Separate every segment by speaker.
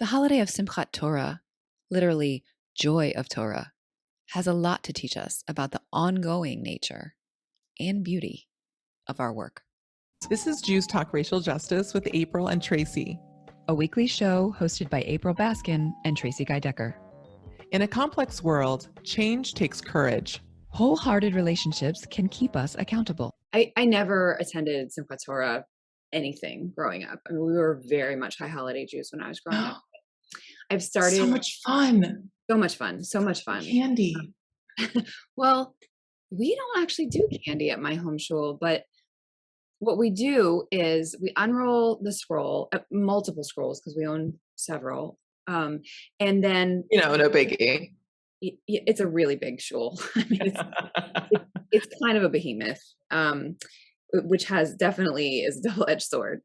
Speaker 1: The holiday of Simchat Torah, literally joy of Torah, has a lot to teach us about the ongoing nature and beauty of our work.
Speaker 2: This is Jews Talk Racial Justice with April and Tracie,
Speaker 1: a weekly show hosted by April Baskin and Tracie Decker.
Speaker 2: In a complex world, change takes courage.
Speaker 1: Wholehearted relationships can keep us accountable.
Speaker 3: I never attended Simchat Torah anything growing up. I mean, we were very much high holiday Jews when I was growing up. I've started
Speaker 2: so much fun.
Speaker 3: So much fun.
Speaker 2: Candy.
Speaker 3: Well, we don't actually do candy at my home shul, but what we do is we unroll the scroll, multiple scrolls, because we own several. And then,
Speaker 2: no biggie.
Speaker 3: It's a really big shul. I mean, it's kind of a behemoth, which definitely is a double-edged sword.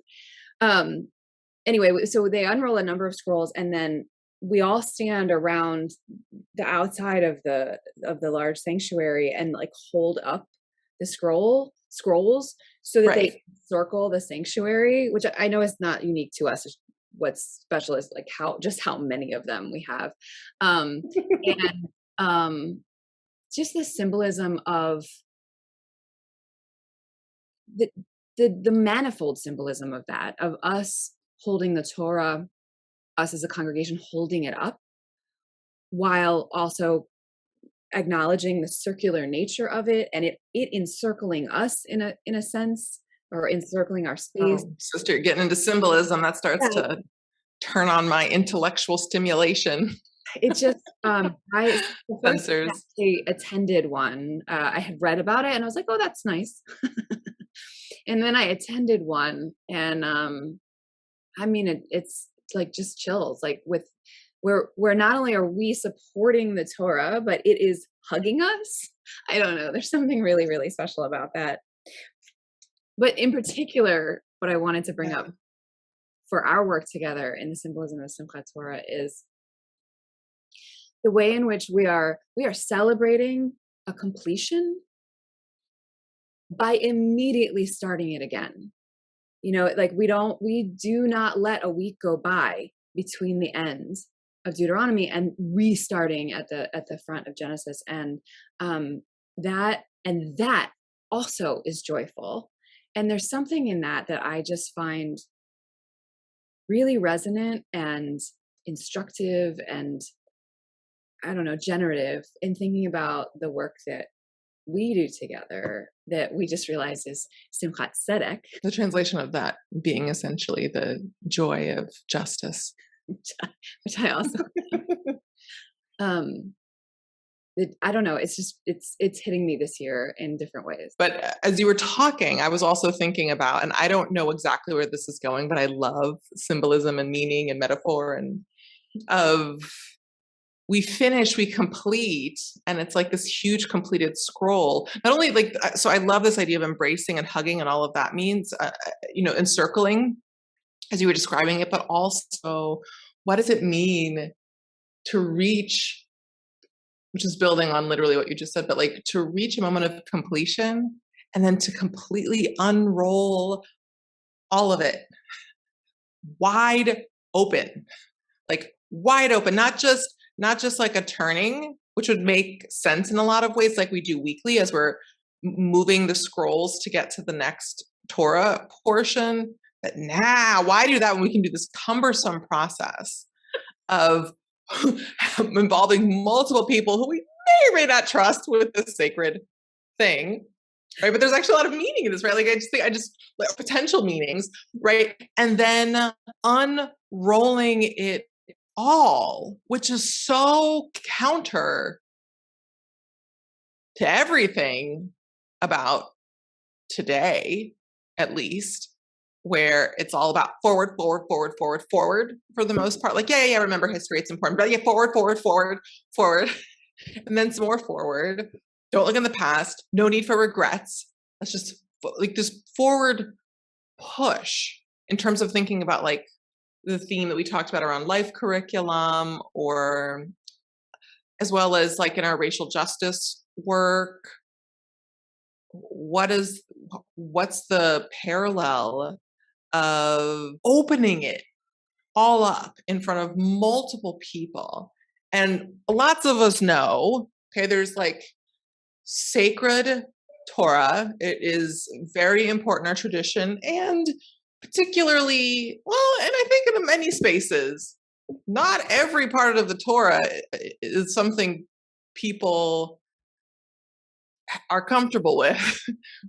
Speaker 3: Anyway, so they unroll a number of scrolls, and then we all stand around the outside of the large sanctuary and like hold up the scrolls so that they circle the sanctuary, which I know is not unique to us. What's special is like how many of them we have. And just the symbolism of the manifold symbolism of that, of us holding the Torah, us as a congregation holding it up, while also acknowledging the circular nature of it, and it encircling us in a sense, or encircling our space.
Speaker 2: Sister, you're getting into symbolism. That starts to turn on my intellectual stimulation.
Speaker 3: It just, I actually attended one. I had read about it and I was like, oh, that's nice. And then I attended one, and I mean, it's like just chills. Like where not only are we supporting the Torah, but it is hugging us. I don't know. There's something really, really special about that. But in particular, what I wanted to bring up for our work together in the symbolism of Simchat Torah is the way in which we are celebrating a completion by immediately starting it again. Like we do not let a week go by between the ends of Deuteronomy and restarting at the front of Genesis. And that also is joyful. And there's something in that I just find really resonant and instructive and, I don't know, generative in thinking about the work that we do together, that we just realized is Simchat Tzedek.
Speaker 2: The translation of that being essentially the joy of justice.
Speaker 3: Which I also, I don't know. It's just, it's hitting me this year in different ways.
Speaker 2: But as you were talking, I was also thinking about, and I don't know exactly where this is going, but I love symbolism and meaning and metaphor, and we finish, we complete, and it's like this huge completed scroll. Not only so I love this idea of embracing and hugging and all of that means, encircling, as you were describing it, but also what does it mean to reach, which is building on literally what you just said, but like to reach a moment of completion and then to completely unroll all of it wide open, not just like a turning, which would make sense in a lot of ways, like we do weekly as we're moving the scrolls to get to the next Torah portion. But now, why do that when we can do this cumbersome process of involving multiple people who we may or may not trust with this sacred thing, right? But there's actually a lot of meaning in this, right? Like I just like potential meanings, right? And then unrolling it all, which is so counter to everything about today, at least, where it's all about forward for the most part. Like, yeah, remember history, it's important, but yeah, forward, and then some more forward. Don't look in the past. No need for regrets. Let's just like this forward push in terms of thinking about like the theme that we talked about around life curriculum, or as well as like in our racial justice work. What's the parallel of opening it all up in front of multiple people. And lots of us know, okay, there's like sacred Torah. It is very important in our tradition, and particularly, well, and I think in many spaces, not every part of the Torah is something people are comfortable with,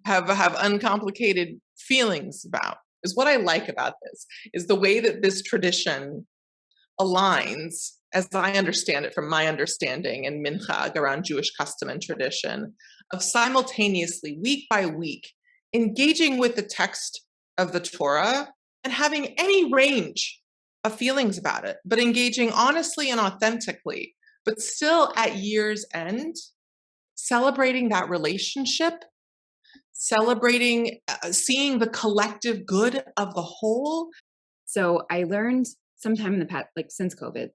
Speaker 2: have uncomplicated feelings about. Is what I like about this, is the way that this tradition aligns, as I understand it from my understanding and minchag around Jewish custom and tradition, of simultaneously, week by week, engaging with the text of the Torah and having any range of feelings about it, but engaging honestly and authentically, but still at year's end, celebrating that relationship, celebrating, seeing the collective good of the whole.
Speaker 3: So I learned sometime in the past, like since COVID,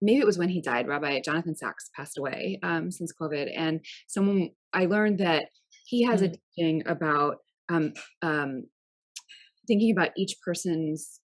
Speaker 3: maybe it was when he died, Rabbi Jonathan Sachs passed away since COVID. And I learned that he has a teaching about thinking about each person's,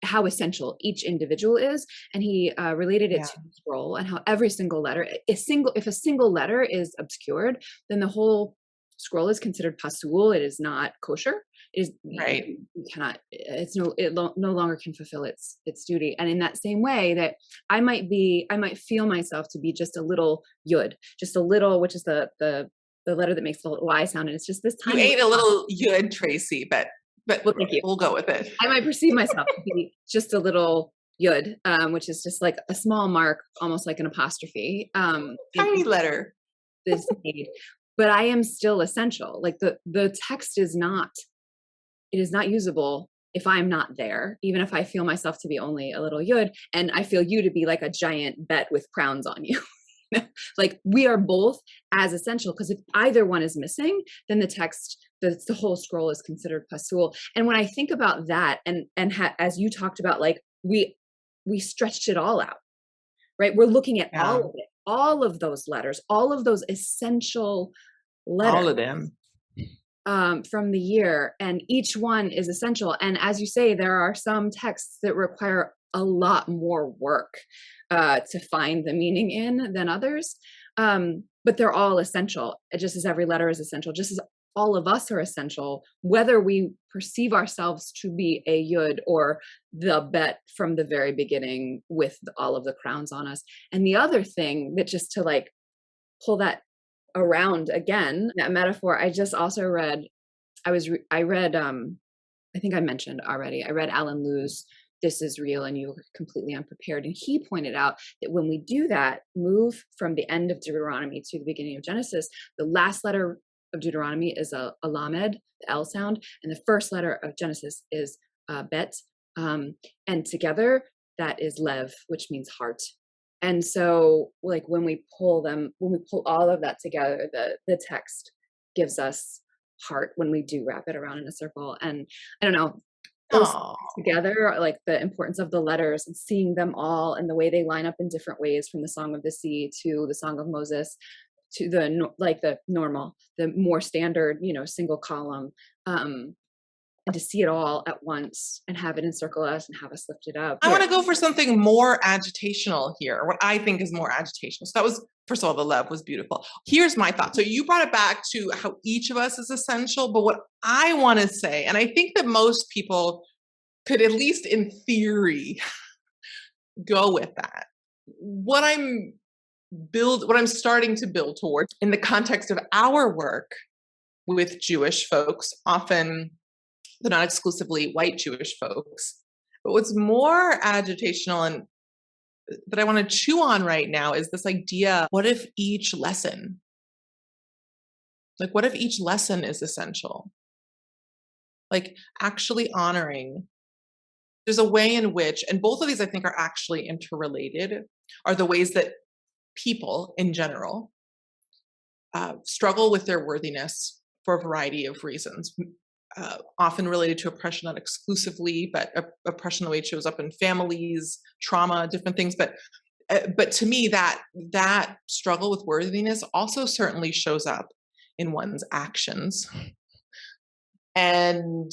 Speaker 3: how essential each individual is. And he related it to the scroll, and how every single letter, if a single letter is obscured, then the whole scroll is considered pasul. It is not kosher. It is
Speaker 2: right.
Speaker 3: You cannot. It no longer can fulfill its duty. And in that same way, that I might feel myself to be just a little yud, just a little, which is the letter that makes the Y sound, and it's just this tiny.
Speaker 2: You ate a little yud, Tracie, but
Speaker 3: well, thank you.
Speaker 2: We'll go with it.
Speaker 3: I might perceive myself to be just a little yud, which is just like a small mark, almost like an apostrophe.
Speaker 2: Tiny letter.
Speaker 3: This made. But I am still essential. Like the text is not usable if I'm not there, even if I feel myself to be only a little yud, and I feel you to be like a giant bet with crowns on you. Like we are both as essential, because if either one is missing, then the text, the whole scroll is considered pasul. And when I think about that, and as you talked about, like we stretched it all out, right? We're looking at all of it, all of those letters, all of those essential letters.
Speaker 2: All of them.
Speaker 3: From the year, and each one is essential. And as you say, there are some texts that require a lot more work to find the meaning in than others, but they're all essential, just as every letter is essential, just as all of us are essential, whether we perceive ourselves to be a yud or the bet from the very beginning with all of the crowns on us. And the other thing that, just to like pull that around again, that metaphor, I just also read, I think I mentioned already, I read Alan Lew's This Is Real and You Were Completely Unprepared. And he pointed out that when we do that, move from the end of Deuteronomy to the beginning of Genesis, the last letter of Deuteronomy is a lamed, the L sound, and the first letter of Genesis is bet. And together that is lev, which means heart. And so, like when we pull all of that together, the text gives us heart when we do wrap it around in a circle. And I don't know, those together, like the importance of the letters and seeing them all and the way they line up in different ways, from the Song of the Sea to the Song of Moses to the normal, the more standard, single column. And to see it all at once and have it encircle us and have us lift it up.
Speaker 2: I want to go for something more agitational here, what I think is more agitational. So that was, first of all, the love was beautiful. Here's my thought. So you brought it back to how each of us is essential, but what I want to say, and I think that most people could, at least in theory, go with that. What I'm starting to build towards in the context of our work with Jewish folks, often they're not exclusively white Jewish folks. But what's more agitational and that I want to chew on right now is this idea, what if each lesson is essential? Like actually honoring. There's a way in which, and both of these I think are actually interrelated, are the ways that people in general struggle with their worthiness for a variety of reasons. Often related to oppression, not exclusively, but oppression, the way it shows up in families, trauma, different things. But to me, that struggle with worthiness also certainly shows up in one's actions. And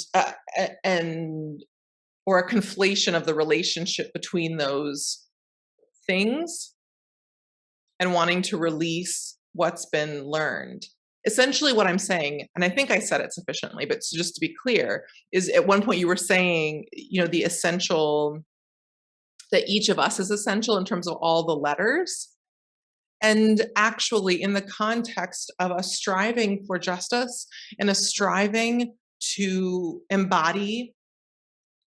Speaker 2: or a conflation of the relationship between those things and wanting to release what's been learned. Essentially what I'm saying, and I think I said it sufficiently, but just to be clear, is at one point you were saying, the essential, that each of us is essential in terms of all the letters. And actually, in the context of a striving for justice and a striving to embody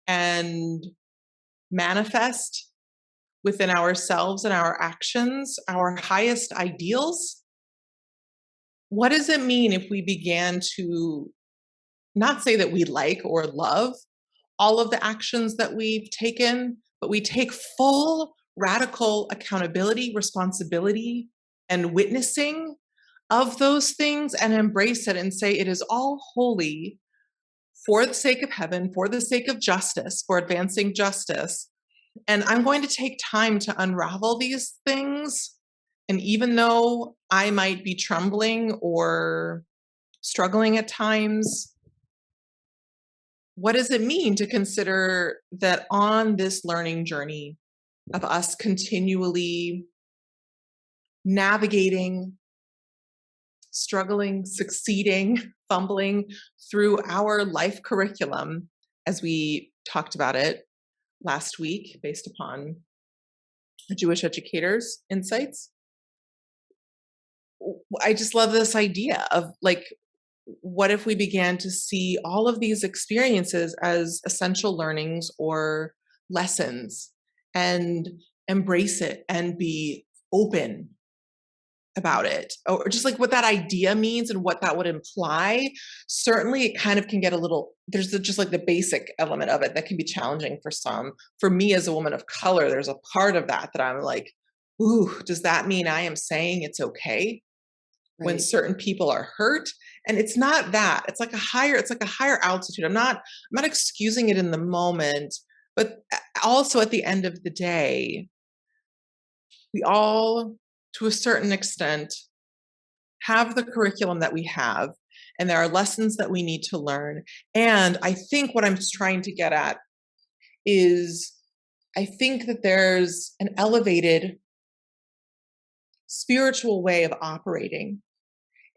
Speaker 2: and manifest within ourselves and our actions our highest ideals, what does it mean if we began to not say that we like or love all of the actions that we've taken, but we take full radical accountability, responsibility, and witnessing of those things and embrace it and say it is all holy for the sake of heaven, for the sake of justice, for advancing justice. And I'm going to take time to unravel these things. And even though I might be trembling or struggling at times, what does it mean to consider that on this learning journey of us continually navigating, struggling, succeeding, fumbling through our life curriculum, as we talked about it last week, based upon a Jewish educator's insights? I just love this idea of what if we began to see all of these experiences as essential learnings or lessons and embrace it and be open about it, or just what that idea means and what that would imply. Certainly it kind of can get a little, there's just the basic element of it that can be challenging for some. For me as a woman of color, there's a part of that I'm like, ooh, does that mean I am saying it's okay when certain people are hurt? And it's not that. It's like a higher altitude. I'm not excusing it in the moment, but also at the end of the day, we all, to a certain extent, have the curriculum that we have, and there are lessons that we need to learn. And I think what I'm trying to get at is, I think that there's an elevated spiritual way of operating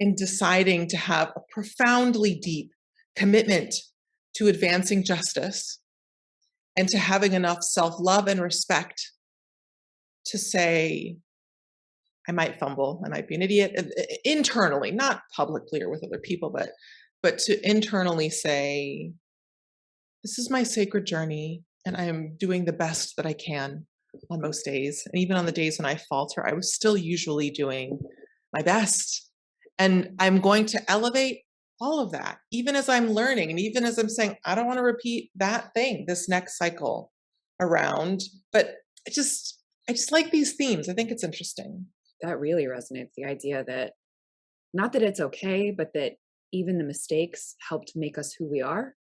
Speaker 2: in deciding to have a profoundly deep commitment to advancing justice and to having enough self-love and respect to say, I might fumble, I might be an idiot, internally, not publicly or with other people, but to internally say, this is my sacred journey and I am doing the best that I can on most days. And even on the days when I falter, I was still usually doing my best. And I'm going to elevate all of that, even as I'm learning and even as I'm saying, I don't want to repeat that thing this next cycle around. But I just like these themes. I think it's interesting.
Speaker 3: That really resonates. The idea that not that it's okay, but that even the mistakes helped make us who we are.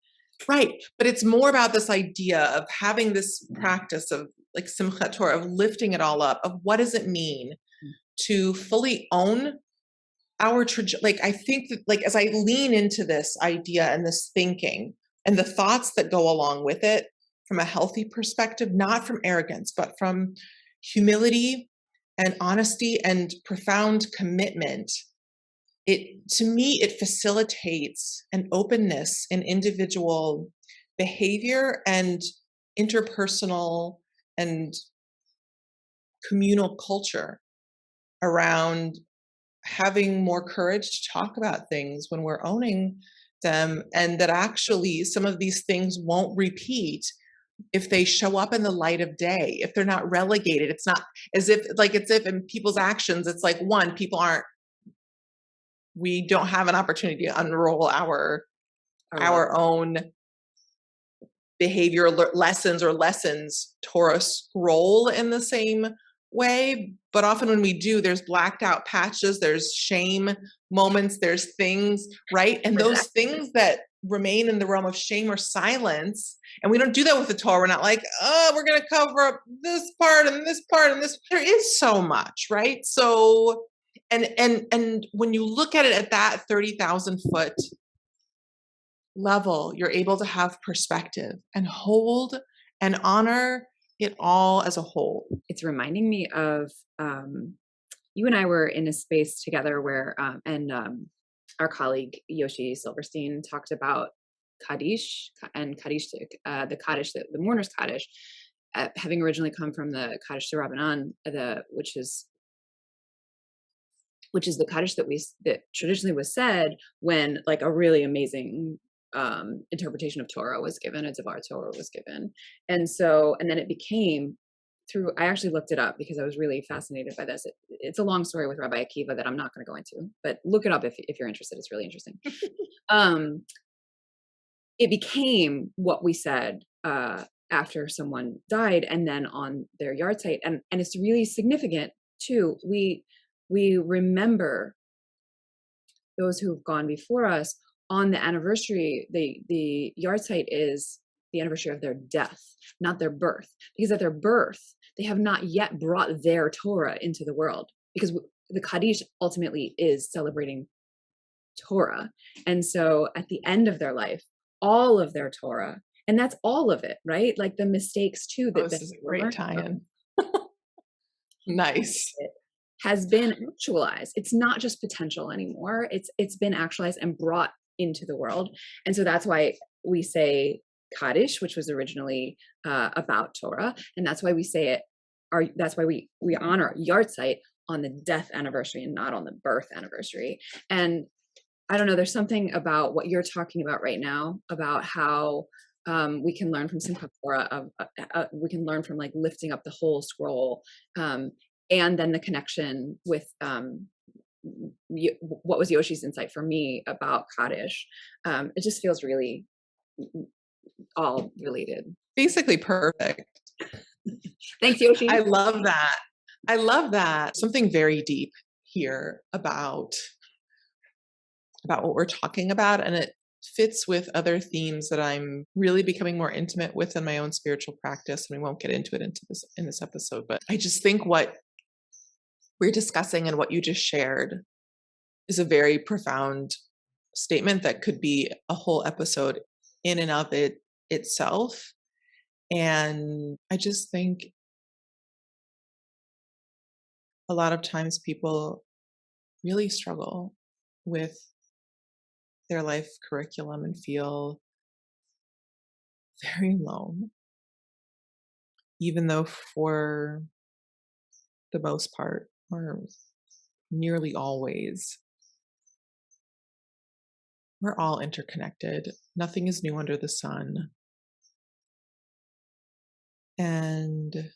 Speaker 2: Right. But it's more about this idea of having this practice of Simchat Torah, of lifting it all up, of what does it mean to fully own our I think that as I lean into this idea and this thinking and the thoughts that go along with it from a healthy perspective, not from arrogance, but from humility and honesty and profound commitment, to me, it facilitates an openness in individual behavior and interpersonal and communal culture around having more courage to talk about things when we're owning them, and that actually some of these things won't repeat if they show up in the light of day, if they're not relegated. It's not as if it's if in people's actions, it's we don't have an opportunity to unroll our own behavior lessons Torah scroll in the same way. But often when we do, there's blacked out patches, there's shame moments, there's things, right? And those things that remain in the realm of shame or silence, and we don't do that with the Torah. We're not like, oh, we're going to cover up this part and this part and this. There is so much, right? So, and when you look at it at that 30,000 foot level, you're able to have perspective and hold and honor it all as a whole.
Speaker 3: It's reminding me of you and I were in a space together where, our colleague Yoshi Silverstein talked about Kaddish and Kaddish, the Kaddish, the mourner's Kaddish, having originally come from the Kaddish Rabbanan, which is the Kaddish that traditionally was said when like a really amazing interpretation of Torah was given, a Devar Torah was given. And then it became I actually looked it up because I was really fascinated by this. It's a long story with Rabbi Akiva that I'm not going to go into, but look it up if you're interested. It's really interesting. It became what we said after someone died and then on their yard site. And it's really significant too. We remember those who've gone before us on the anniversary. The yard site is the anniversary of their death, not their birth, because at their birth, they have not yet brought their Torah into the world, because the Kaddish ultimately is celebrating Torah. And so at the end of their life, all of their Torah, and that's all of it, right? Like the mistakes too.
Speaker 2: This is a great tie-in. Nice.
Speaker 3: Has been actualized. It's not just potential anymore. It's been actualized and brought into the world. And so that's why we say Kaddish, which was originally about Torah, and that's why we say it. That's why we honor yard site on the death anniversary and not on the birth anniversary. And I don't know. There's something about what you're talking about right now about how we can learn from Simchat Torah. We can learn from like lifting up the whole scroll, and then the connection with what was Yoshi's insight for me about Kaddish. It just feels really all related.
Speaker 2: Basically perfect.
Speaker 3: Thanks, Yoshi.
Speaker 2: I love that. I love that. Something very deep here about what we're talking about, and it fits with other themes that I'm really becoming more intimate with in my own spiritual practice, and we won't get into it in this episode, but I just think what we're discussing and what you just shared is a very profound statement that could be a whole episode in and of itself. And I just think a lot of times people really struggle with their life curriculum and feel very alone, even though for the most part, or nearly always, we're all interconnected. Nothing is new under the sun. And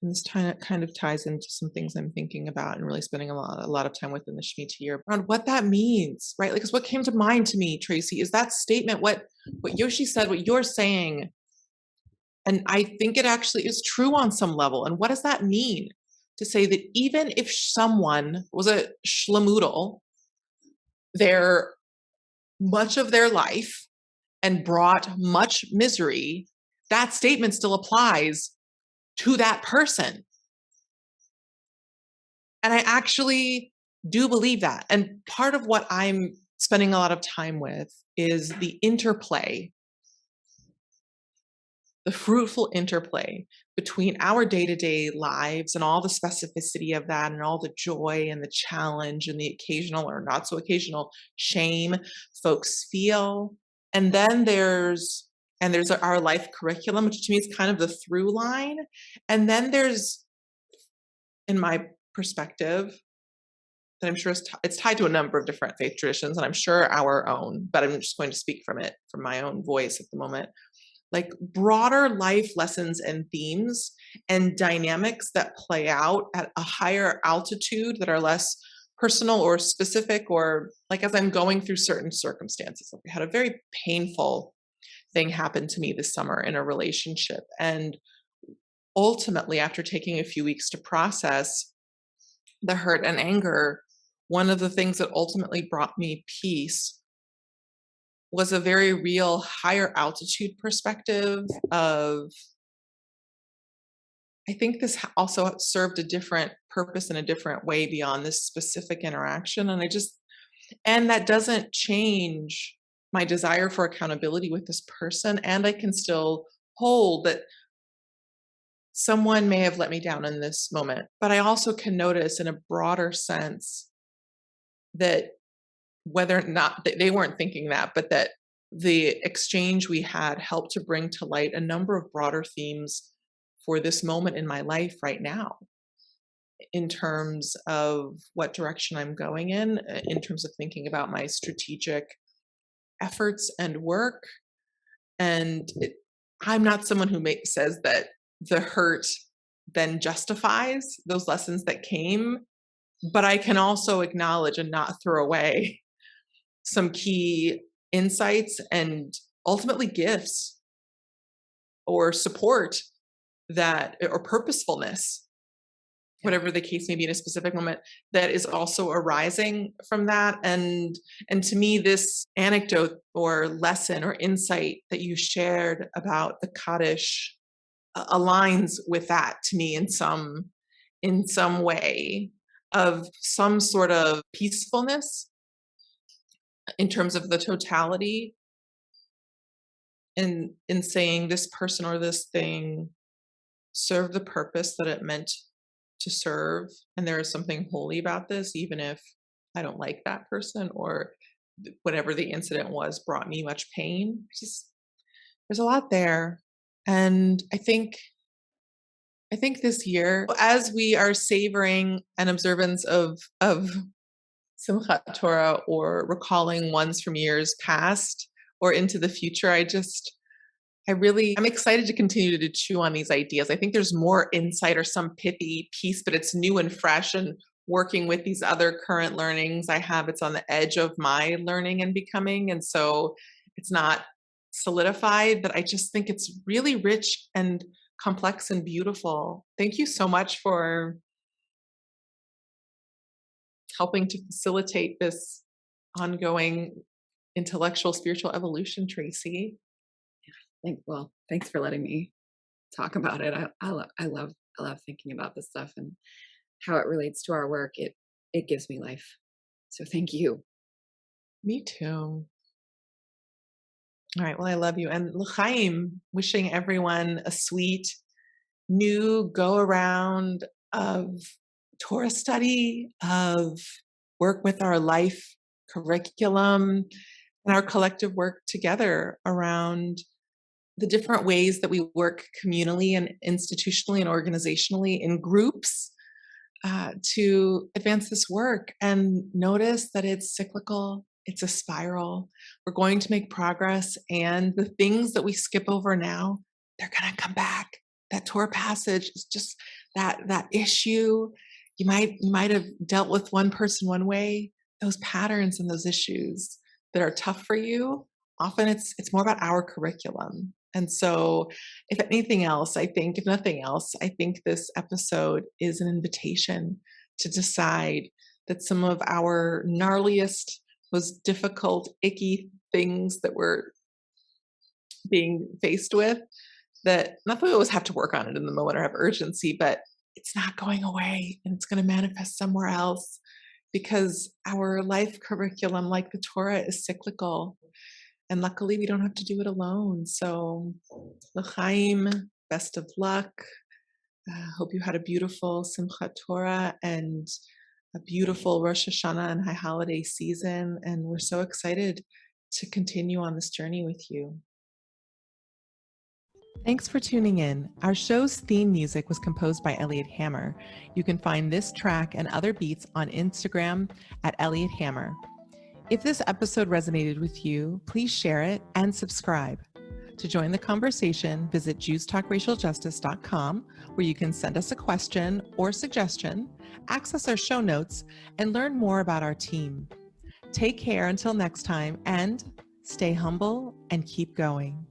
Speaker 2: this kind of ties into some things I'm thinking about and really spending a lot of time with in the Shemitah year around what that means, right? Because what came to mind to me, Tracie, is that statement, what Yoshi said, what you're saying. And I think it actually is true on some level. And what does that mean? To say that even if someone was a shlemoodle there much of their life and brought much misery, that statement still applies to that person. And I actually do believe that. And part of what I'm spending a lot of time with is the interplay, the fruitful interplay between our day-to-day lives and all the specificity of that and all the joy and the challenge and the occasional or not so occasional shame folks feel. And then there's our life curriculum, which to me is kind of the through line. And then there's, in my perspective, that I'm sure it's tied to a number of different faith traditions, and I'm sure our own, but I'm just going to speak from my own voice at the moment, like broader life lessons and themes and dynamics that play out at a higher altitude that are less personal or specific, or like as I'm going through certain circumstances. Like I had a very painful thing happen to me this summer in a relationship. And ultimately, after taking a few weeks to process the hurt and anger, one of the things that ultimately brought me peace was a very real higher altitude perspective of, I think this also served a different purpose in a different way beyond this specific interaction. And that doesn't change my desire for accountability with this person, and I can still hold that someone may have let me down in this moment. But I also can notice in a broader sense that whether or not they weren't thinking that, but that the exchange we had helped to bring to light a number of broader themes for this moment in my life right now, in terms of what direction I'm going in terms of thinking about my strategic efforts and work. And I'm not someone who says that the hurt then justifies those lessons that came, but I can also acknowledge and not throw away some key insights and ultimately gifts or support that, or purposefulness, whatever the case may be in a specific moment, that is also arising from that. And to me, this anecdote or lesson or insight that you shared about the Kaddish aligns with that to me in some way, of some sort of peacefulness in terms of the totality, in saying this person or this thing served the purpose that it meant to serve, and there is something holy about this, even if I don't like that person, or whatever the incident was brought me much pain. Just, there's a lot there. And I think this year, as we are savoring an observance of Simchat Torah, or recalling ones from years past or into the future, I'm excited to continue to chew on these ideas. I think there's more insight or some pithy piece, but it's new and fresh, and working with these other current learnings I have, it's on the edge of my learning and becoming. And so it's not solidified, but I just think it's really rich and complex and beautiful. Thank you so much for helping to facilitate this ongoing intellectual, spiritual evolution, Tracie.
Speaker 3: Well, thanks for letting me talk about it. I love thinking about this stuff and how it relates to our work. It gives me life. So thank you.
Speaker 2: Me too. All right. Well, I love you. And l'chaim, wishing everyone a sweet new go around of Torah study, of work with our life curriculum, and our collective work together around the different ways that we work communally and institutionally and organizationally in groups to advance this work, and notice that it's cyclical. It's a spiral. We're going to make progress, and the things that we skip over now, they're going to come back. That Torah passage is just that issue. You might have dealt with one person one way. Those patterns and those issues that are tough for you, often it's more about our curriculum. And so, if anything else, if nothing else, I think this episode is an invitation to decide that some of our gnarliest, most difficult, icky things that we're being faced with, that not that we always have to work on it in the moment or have urgency, but it's not going away, and it's going to manifest somewhere else, because our life curriculum, like the Torah, is cyclical. And luckily, we don't have to do it alone. So, l'chaim, best of luck. Hope you had a beautiful Simchat Torah and a beautiful Rosh Hashanah and high holiday season. And we're so excited to continue on this journey with you. Thanks for tuning in. Our show's theme music was composed by Elliot Hammer. You can find this track and other beats on Instagram at Elliot Hammer. If this episode resonated with you, please share it and subscribe. To join the conversation, visit JewsTalkRacialJustice.com, where you can send us a question or suggestion, access our show notes, and learn more about our team. Take care until next time, and stay humble and keep going.